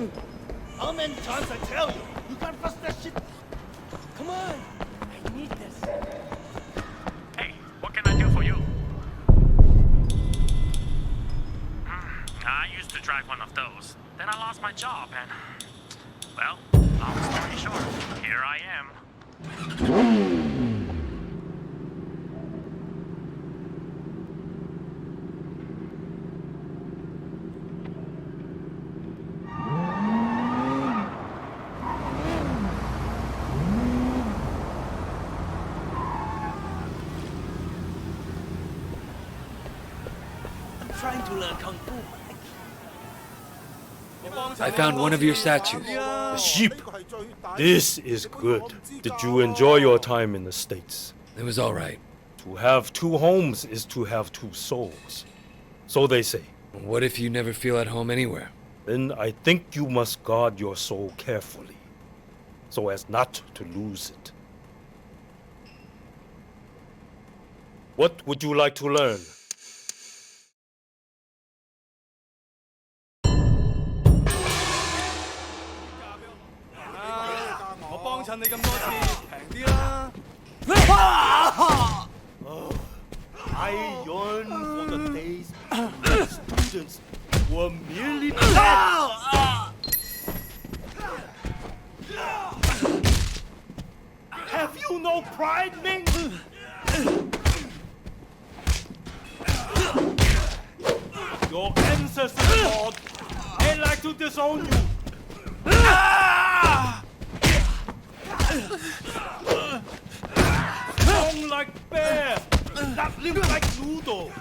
man. How many times I tell you? You can't trust that shit. Come on. I need this. Hey, what can I do for you? I used to drive one of those. Then I lost my job and... Well, long story short, here I am. Trying to learn kung fu. I found one of your statues. The sheep. This is good. Did you enjoy your time in the States? It was all right. To have two homes is to have two souls. So they say. What if you never feel at home anywhere? Then I think you must guard your soul carefully, so as not to lose it. What would you like to learn? I yearn for the days when students were merely Have you no pride, Ming? Your ancestors, Lord, they like to disown you. Strong like bear, not limp like noodle.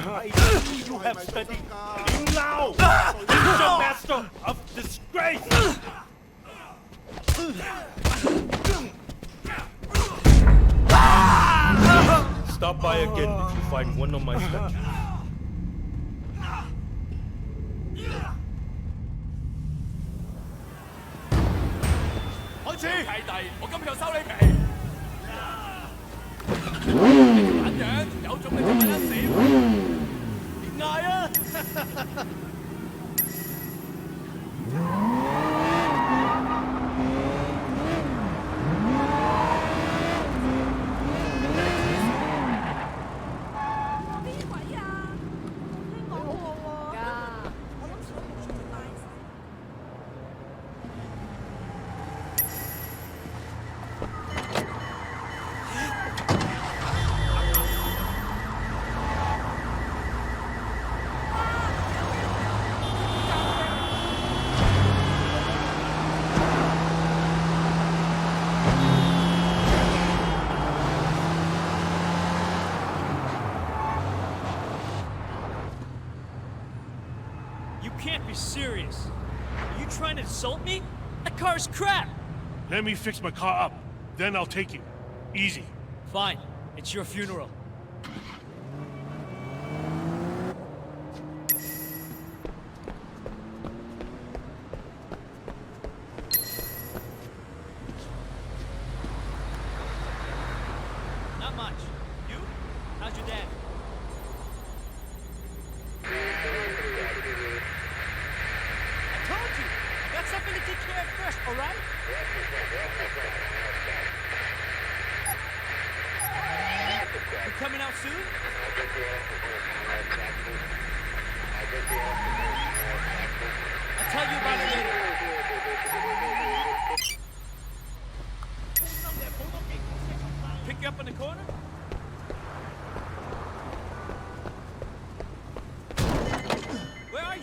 I see you have studied King Lao, the master of disgrace. Stop by again if you find one of my statues. You can't be serious. Are you trying to insult me? That car's crap. Let me fix my car up, then I'll take you. Easy. Fine. It's your funeral. Not much. You? How's your dad? I told you! I got something to take care of first, alright? You coming out soon? I'll tell you about it later. Pick you up in the corner? Where are you?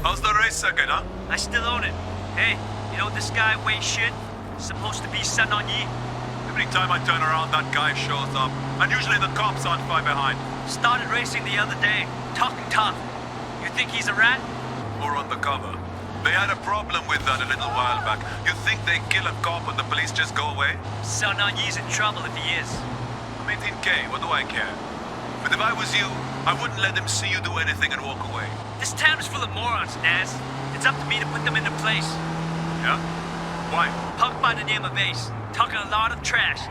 How's the race circuit, huh? I still own it. Hey, you know this guy weighs shit? Supposed to be Sun On Yi. Every time I turn around, that guy shows up. And usually the cops aren't far behind. Started racing the other day. Talking tough. You think he's a rat? Or undercover. They had a problem with that a little while back. You think they kill a cop and the police just go away? Sun On Yi's in trouble if he is. I'm 18K, what do I care? But if I was you, I wouldn't let them see you do anything and walk away. This town is full of morons, Naz. It's up to me to put them into place. Yeah? Why? Punk by the name of Ace. Talking a lot of trash.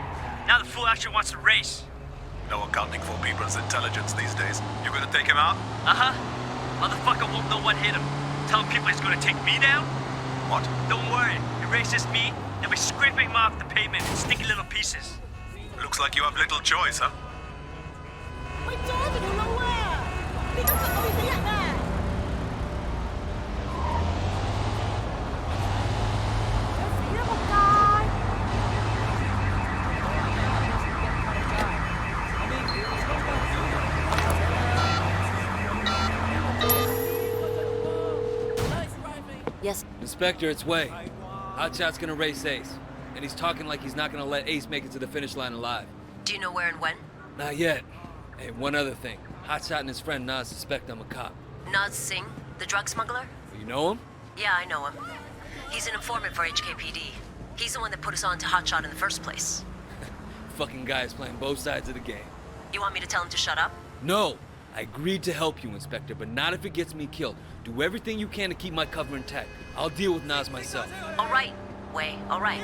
Now the fool actually wants to race. No accounting for people's intelligence these days. You gonna take him out? Uh-huh. Motherfucker won't know what hit him. Telling people he's gonna take me down? What? Don't worry. He races me, and we're scraping him off the pavement in sticky little pieces. Looks like you have little choice, huh? 喂，阻住條路啊！你咁就對死人啊！ Yes. Inspector, it's Wei. Hotshot's gonna race Ace. And he's talking like he's not gonna let Ace make it to the finish line alive. Do you know where and when? Not yet. Hey, one other thing. Hotshot and his friend Nas suspect I'm a cop. Naz Singh, the drug smuggler? You know him? Yeah, I know him. He's an informant for HKPD. He's the one that put us on to Hotshot in the first place. Fucking guy is playing both sides of the game. You want me to tell him to shut up? No! I agreed to help you, Inspector, but not if it gets me killed. Do everything you can to keep my cover intact. I'll deal with Nas myself. All right, Wei, all right.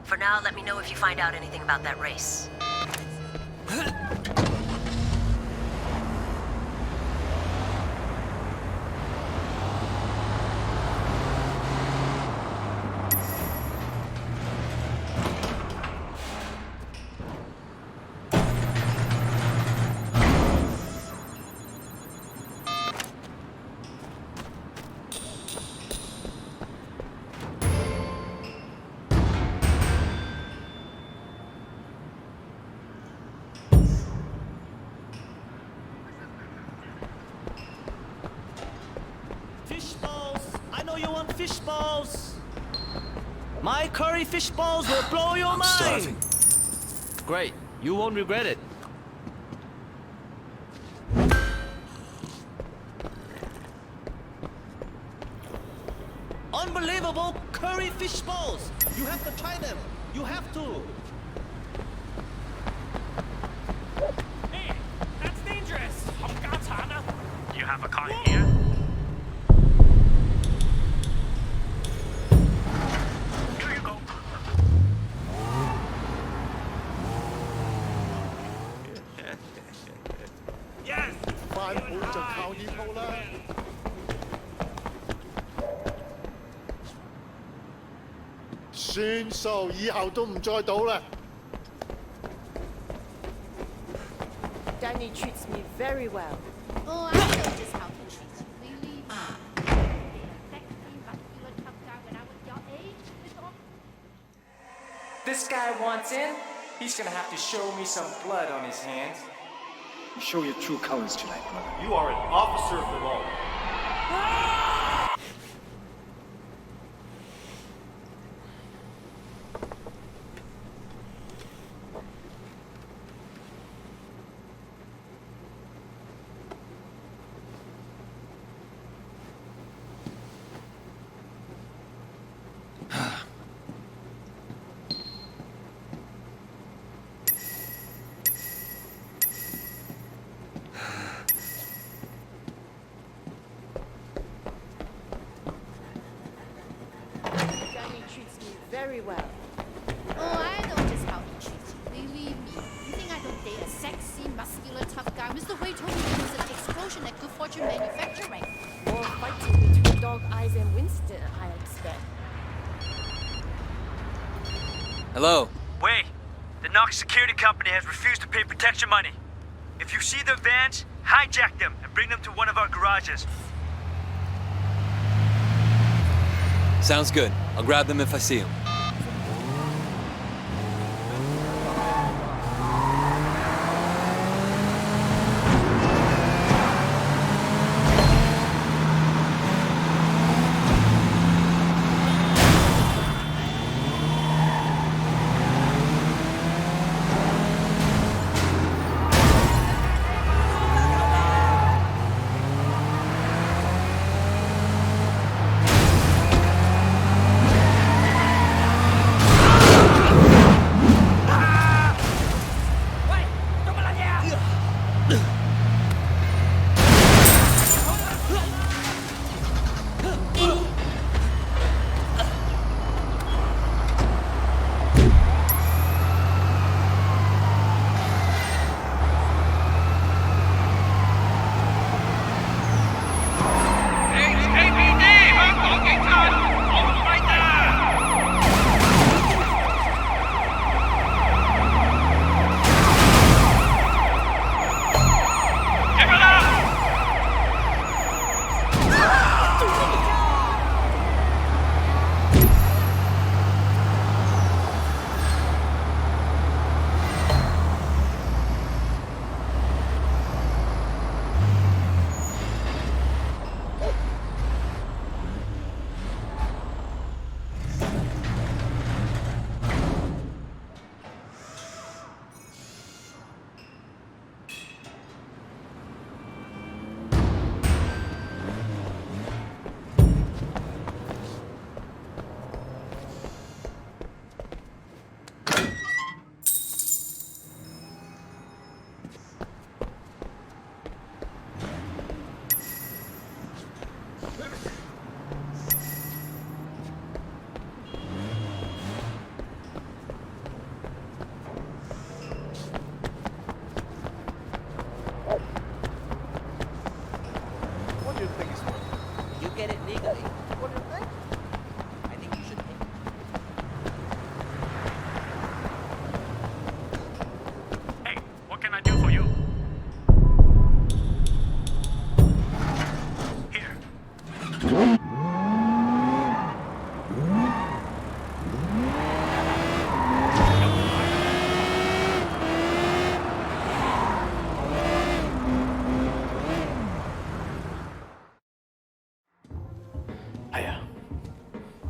For now, let me know if you find out anything about that race. Fish balls! I know you want fish balls! My curry fish balls will blow your mind! starving. Great. You won't regret it. Unbelievable curry fish balls! You have to try them! You have to! Hey, that's dangerous! You have a car here? Here you go. Yes! 翻盤就靠呢鋪啦。算數，以後都唔再賭啦。Danny treats me very well. Oh, I know just how to treat you. Really? Sexy, muscular, tough guy when I was your age. It's all... This guy wants in, he's gonna have to show me some blood on his hands. You show your true colors tonight, brother. You are an officer of the law. Danny treats me very well. Oh, I know just how to treat you. Believe me. You think I don't date a sexy, muscular, tough guy? Mr. Wei told me there was an explosion at Good Fortune Manufacturing. More fighting between Dog Eyes and Winston, I expect. Hello? Wait, the Knox Security Company has refused to pay protection money. If you see their vans, hijack them and bring them to one of our garages. Sounds good. I'll grab them if I see them.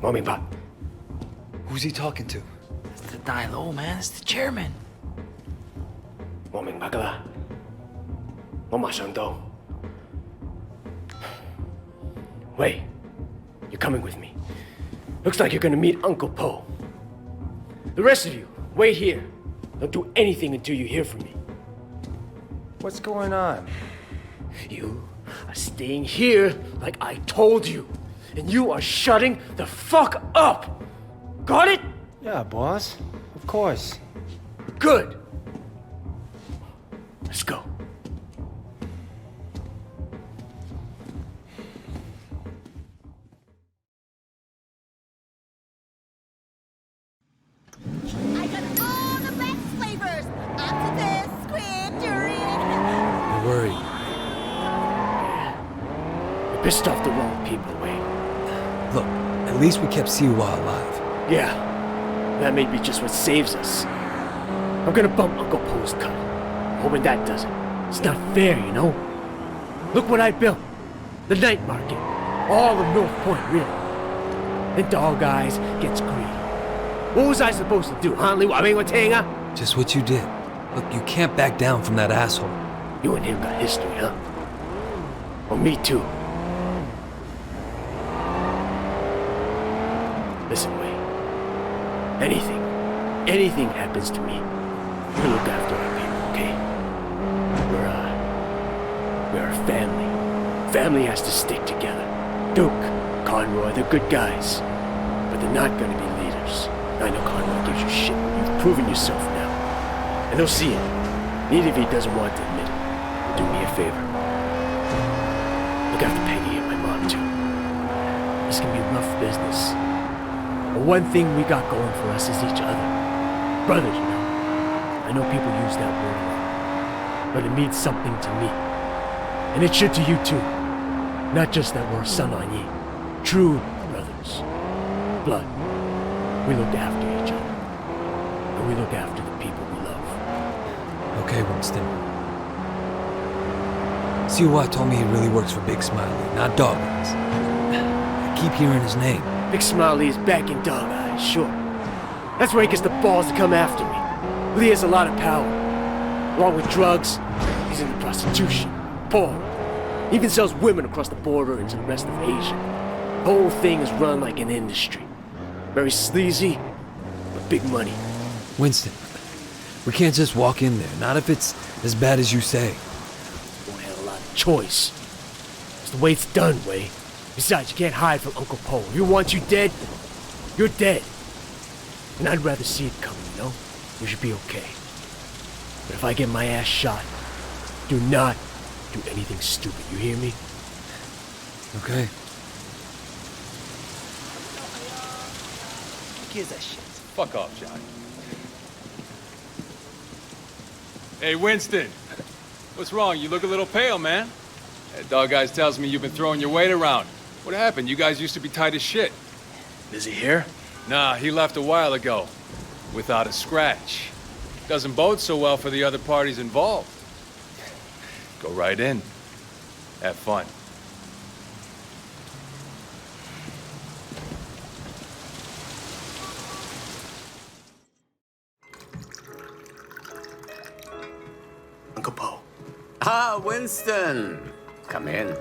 我明白。 Who's he talking to? It's the Dai-Lo, man. It's the chairman. 我明白㗎啦，我馬上到。Wait, you're coming with me. Looks like you're gonna meet Uncle Po. The rest of you, wait here. Don't do anything until you hear from me. What's going on? You are staying here like I told you. And you are shutting the fuck up. Got it? Yeah, boss. Of course. Good. Let's go. I got all the best flavors. Octopus, squid, durian. You're worried. You pissed off the wrong people, Wayne. Look, at least we kept Siwa alive. Yeah, that may be just what saves us. I'm gonna bump Uncle Po's cut. Hoping that does it. It's not fair, you know? Look what I built. The night market. All of North Point, really. And Dog Eyes gets greedy. What was I supposed to do, huh? Just what you did. Look, you can't back down from that asshole. You and him got history, huh? Well, me too. Listen, Wayne. Anything happens to me, you look after our people, okay? We're a family. Family has to stick together. Duke, Conroy, they're good guys. But they're not gonna be leaders. I know Conroy gives you shit. You've proven yourself now. And they'll see it. Even if he doesn't want to admit it. Do me a favor. Look after Peggy and my mom, too. This can be rough business. But one thing we got going for us is each other. Brothers, you know. I know people use that word a lot. But it means something to me. And it should to you, too. Not just that we're son on ye. True brothers. Blood. We look after each other. And we look after the people we love. Okay, Winston. Siwa told me he really works for Big Smiley, not Dog Eyes. I keep hearing his name. Big Smiley is back in Dog Eyes, sure. That's where he gets the balls to come after me. Well, he has a lot of power. Along with drugs, he's into prostitution, porn. He even sells women across the border into the rest of Asia. The whole thing is run like an industry. Very sleazy, but big money. Winston, we can't just walk in there, not if it's as bad as you say. We don't have a lot of choice. It's the way it's done, Way. Besides, you can't hide from Uncle Po. If he wants you dead, you're dead. And I'd rather see it coming, you know? We should be okay. But if I get my ass shot, do not do anything stupid, you hear me? Okay. Who gives a shit? Fuck off, John. Hey, Winston. What's wrong? You look a little pale, man. That Dog Eyes tells me you've been throwing your weight around. What happened? You guys used to be tight as shit. Is he here? Nah, he left a while ago. Without a scratch. Doesn't bode so well for the other parties involved. Go right in. Have fun. Uncle Po. Ah, Winston. Come in.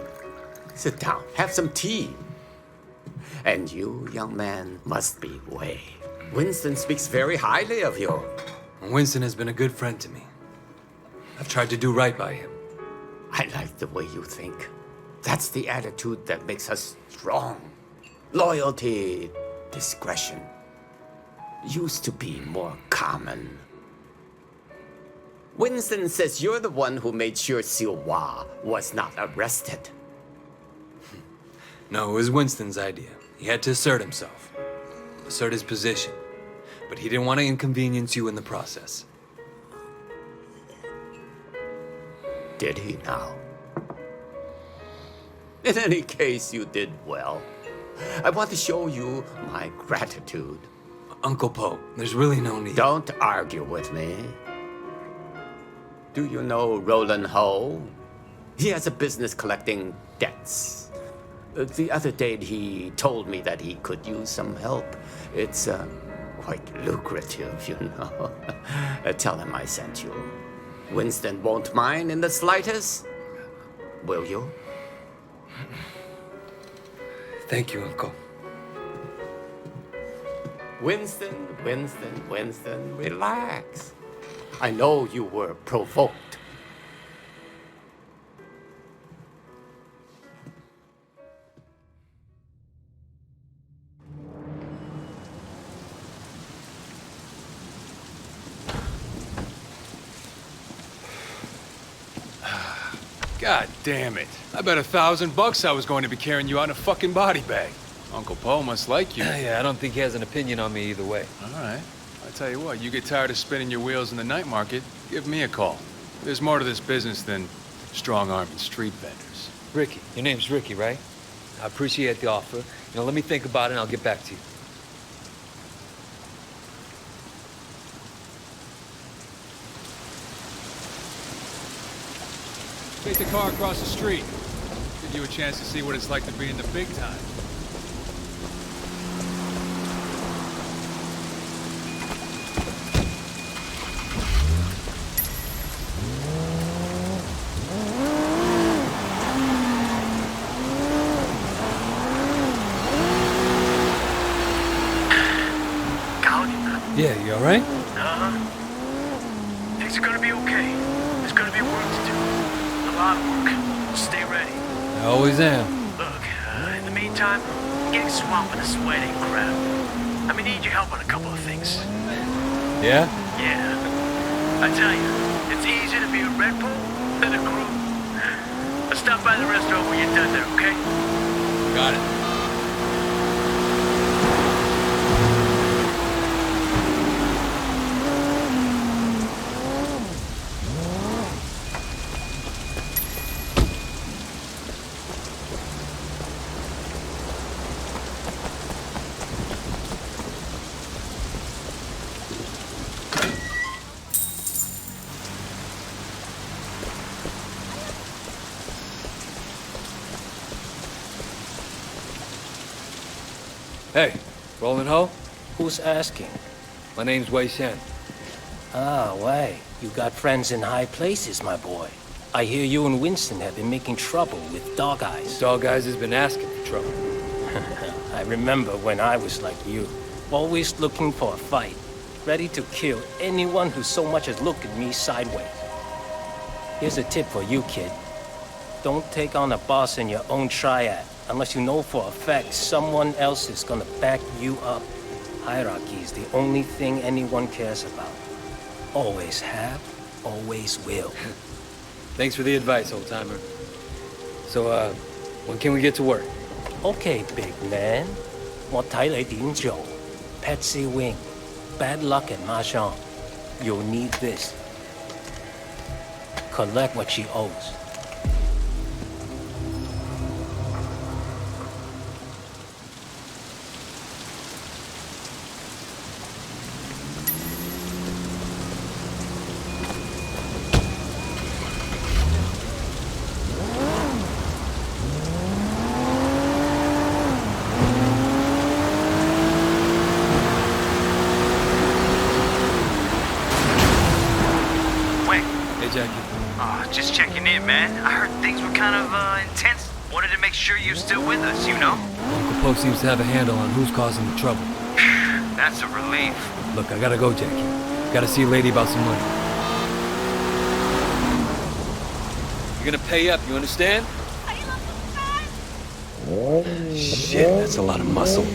Sit down. Have some tea. And you, young man, must be Wei. Winston speaks very highly of you. Winston has been a good friend to me. I've tried to do right by him. I like the way you think. That's the attitude that makes us strong. Loyalty, discretion. Used to be more common. Winston says you're the one who made sure Siwa was not arrested. No, it was Winston's idea. He had to assert himself. Assert his position. But he didn't want to inconvenience you in the process. Did he now? In any case, you did well. I want to show you my gratitude. Uncle Po, there's really no need. Don't argue with me. Do you know Roland Ho? He has a business collecting debts. The other day he told me that he could use some help. It's quite lucrative, you know. Tell him I sent you. Winston won't mind in the slightest. Will you? Thank you, Uncle. Winston, relax. I know you were provoked. God damn it. I bet $1,000 I was going to be carrying you out in a fucking body bag. Uncle Poe must like you. Yeah, I don't think he has an opinion on me either way. All right. I tell you what, you get tired of spinning your wheels in the night market, give me a call. There's more to this business than strong-arming street vendors. Ricky. Your name's Ricky, right? I appreciate the offer. Let me think about it and I'll get back to you. Take the car across the street. Give you a chance to see what it's like to be in the big time. Yeah, you all right? Things are gonna be okay. There's gonna be work to do. A lot of work. Stay ready. I always am. Look, in the meantime, I'm getting swamped with the sweat and crap. I'm gonna need your help on a couple of things. Yeah? Yeah. I tell you, it's easier to be a Red Bull than a crew. Let's stop by the restaurant when you're done there, okay? Got it. Hey, Roland Ho? Who's asking? My name's Wei Shen. Ah, Wei. You got friends in high places, my boy. I hear you and Winston have been making trouble with Dog Eyes. Dog Eyes has been asking for trouble. I remember when I was like you, always looking for a fight, ready to kill anyone who so much as looked at me sideways. Here's a tip for you, kid. Don't take on a boss in your own triad unless you know for a fact someone else is gonna back you up. Hierarchy is the only thing anyone cares about. Always have, always will. Thanks for the advice, old-timer. So, when can we get to work? Okay, big man. 我睇你點做. Patsy Wing. Bad luck at Mahjong. You'll need this. Collect what she owes. Just checking in, man. I heard things were kind of intense. Wanted to make sure you're still with us, you know? Uncle Poe seems to have a handle on who's causing the trouble. That's a relief. Look, I gotta go, Jackie. Gotta see a lady about some money. You're gonna pay up, you understand? Shit, that's a lot of muscle.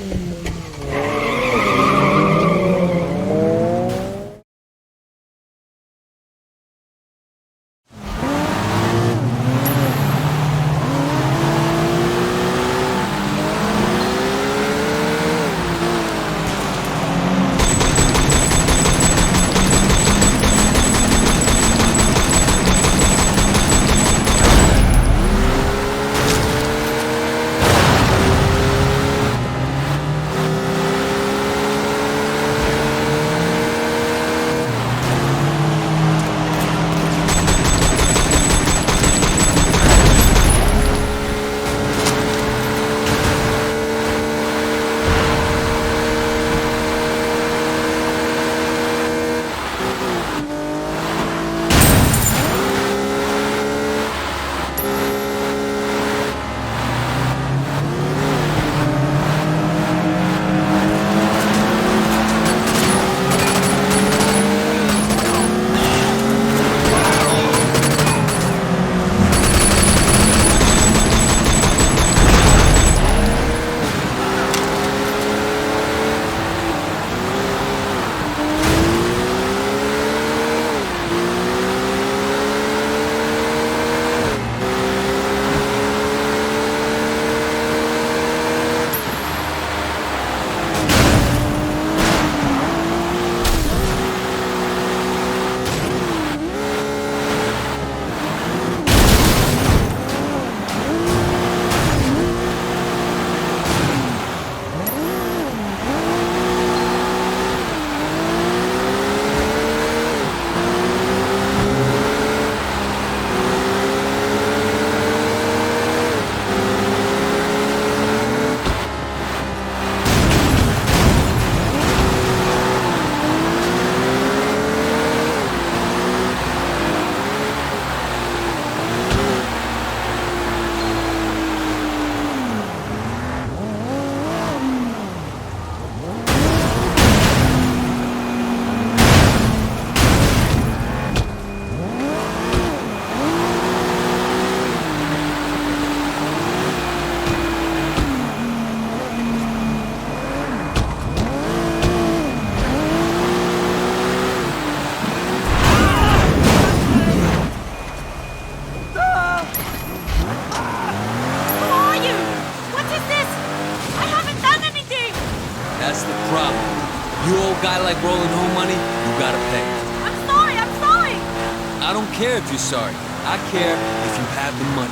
don't care if you're sorry. I care if you have the money.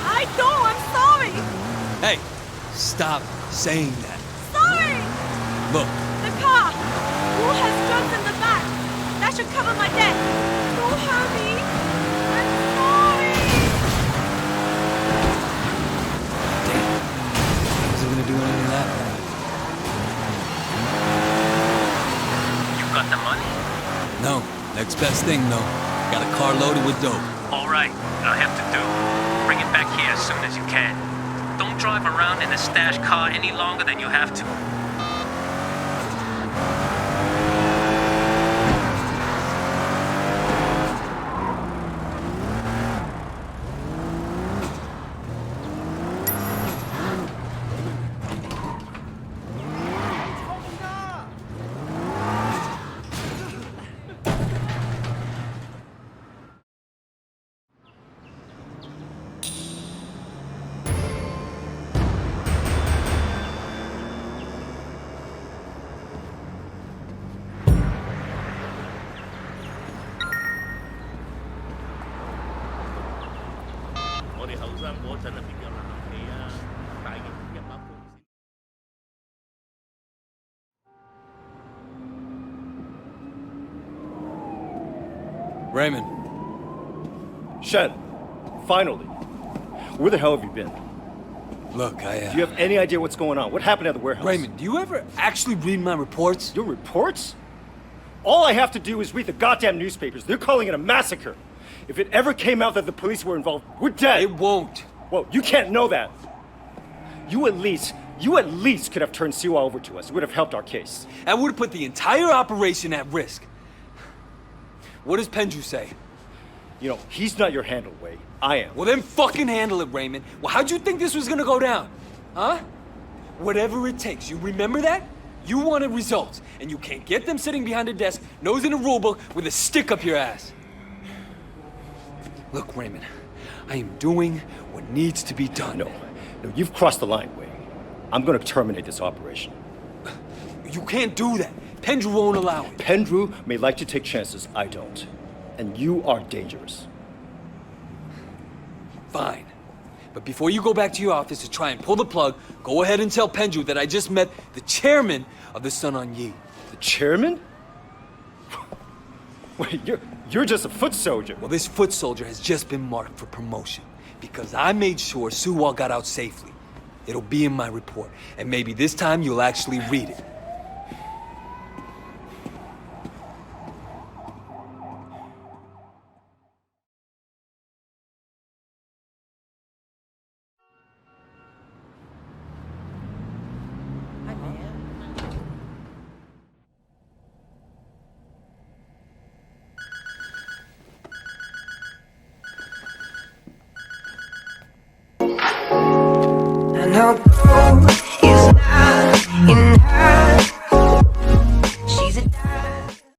I don't. I'm sorry. Hey, stop saying that. Sorry. Look, The car. Who has drugs in the back? That should cover my debt. Don't hurt me. I'm sorry. isn't gonna do any of that. You got the money? No, next best thing though. Got a car loaded with dope. All right, I'll have to do. Bring it back here as soon as you can. Don't drive around in the stash car any longer than you have to. Raymond. Shen, finally. Where the hell have you been? Look, Do you have any idea what's going on? What happened at the warehouse? Raymond, do you ever actually read my reports? Your reports? All I have to do is read the goddamn newspapers. They're calling it a massacre. If it ever came out that the police were involved, we're dead. It won't. Well, you can't know that. You at least could have turned Siwa over to us. It would have helped our case. That would have put the entire operation at risk. What does Pendrew say? You know, he's not your handle, Wei. I am. Well, then fucking handle it, Raymond. Well, how'd you think this was gonna go down? Huh? Whatever it takes, you remember that? You wanted results, and you can't get them sitting behind a desk, nose in a rulebook, with a stick up your ass. Look, Raymond, I am doing what needs to be done. No, you've crossed the line, Wei. I'm gonna terminate this operation. You can't do that. Pendrew won't allow it. Pendrew may like to take chances, I don't. And you are dangerous. Fine. But before you go back to your office to try and pull the plug, go ahead and tell Pendrew that I just met the chairman of the Sun On Yee. The chairman? Wait, you're just a foot soldier. Well, this foot soldier has just been marked for promotion because I made sure Suwa got out safely. It'll be in my report, and maybe this time you'll actually read it. And I'll go